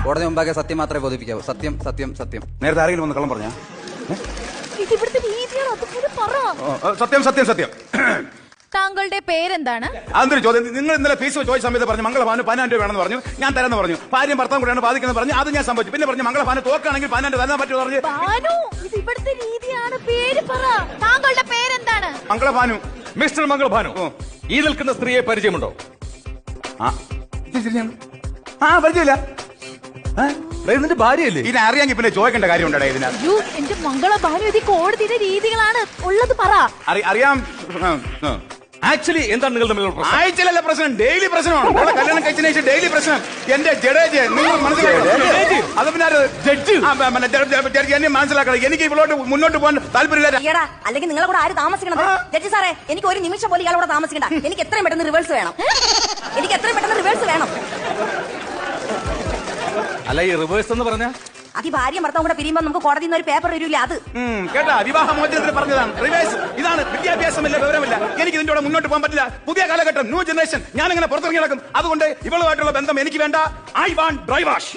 കോടതി മുമ്പാകെ സത്യം മാത്രമേ ബോധിപ്പിക്കാവൂ. സത്യം സത്യം സത്യം. നേരത്തെ ആരെങ്കിലും വന്ന് കള്ളം പറഞ്ഞാ? സത്യം സത്യം സത്യം. താങ്കളുടെ പേരെന്താണ്? അതൊരു ചോദ്യം. നിങ്ങൾ ഇന്നലെ ഫീസ് ചോദിച്ച സമയത്ത് പറഞ്ഞു മംഗളഭാന് 10,000 രൂപ വേണമെന്ന് പറഞ്ഞു. ഞാൻ തരാന്ന് പറഞ്ഞു. ഭാര്യയും ഭർത്താവും കൂടെയാണ് ബാധിക്കുന്നത് പറഞ്ഞു. അത് ഞാൻ സംഭവിച്ചു. പിന്നെ പറഞ്ഞു മംഗളഭാന് തോക്കാണെങ്കിൽ 10,000 തരാൻ പറ്റുമെന്ന് പറഞ്ഞു. ഇവിടുത്തെ രീതിയാണ്. പേര് പറ. താങ്കളുടെ പേരെന്താണ്? മംഗളഭാനു. മിസ്റ്റർ മംഗളഭാനു, ഈ നിൽക്കുന്ന സ്ത്രീയെ പരിചയമുണ്ടോ? പരിചയമില്ല. ഇതിന്റെ ഭാര്യയല്ലേ? ഇതിനെ അറിയാമെങ്കിൽ പിന്നെ ചോദിക്കേണ്ട കാര്യം ഉണ്ടോ ഇതിനകത്ത്? എന്റെ മംഗളഭാനു, ഇത് കോടതിയുടെ രീതികളാണ്. ഉള്ളത് പറ. അറിയാം. ആക്ച്വലി എന്താണ് നിങ്ങൾ തമ്മിലുള്ള പ്രശ്നം? ആഴ്ചയിലല്ല പ്രശ്നം, ഡെയിലി പ്രശ്നമാണ്. കല്യാണം കഴിച്ചതിന് ശേഷം ഡെയിലി പ്രശ്നം. എന്റെ ജഡേജ് നിങ്ങൾ മനസ്സിലാക്കണം. അത് പിന്നെ ജഡ്ജ് എന്നെ മനസ്സിലാക്കണം. എനിക്ക് ഇവളോട്ട് മുന്നോട്ട് പോകാൻ താല്പര്യമില്ല. അല്ലെങ്കിൽ നിങ്ങളെ കൂടെ ആര് താമസിക്കണം? ജഡ്ജി സാറേ, എനിക്ക് ഒരു നിമിഷം പോലും ഇയാളോട് താമസിക്കണ്ട. എനിക്ക് എത്രയും പെട്ടെന്ന് റിവേഴ്സ് വേണം. എനിക്ക് എത്രയും പെട്ടെന്ന് റിവേഴ്സ് വേണം. അല്ല, ഈ റിവേഴ്സ് എന്ന് പറഞ്ഞാൽ അത് ഈ ഭാര്യ ഭർത്താവും കൂടെ പിരിയുമ്പോൾ നമുക്ക് കോടതിയിൽ നിന്ന് ഒരു പേപ്പർ വരില്ല. അത് കേട്ടാ, വിവാഹമോചനത്തിന് പറഞ്ഞതാണ്. റിവേഴ്സ് ഇതാണ്. വിദ്യാഭ്യാസമില്ല, വിവരമില്ല. എനിക്ക് ഇതിന്റെ കൂടെ മുന്നോട്ട് പോകാൻ പറ്റില്ല. പുതിയ കാലഘട്ടം, ന്യൂ ജനറേഷൻ. ഞാൻ ഇങ്ങനെ പുറത്തിറങ്ങി നടക്കും. അതുകൊണ്ട് ഇവളുമായിട്ടുള്ള ബന്ധം എനിക്ക് വേണ്ട. I want divorce.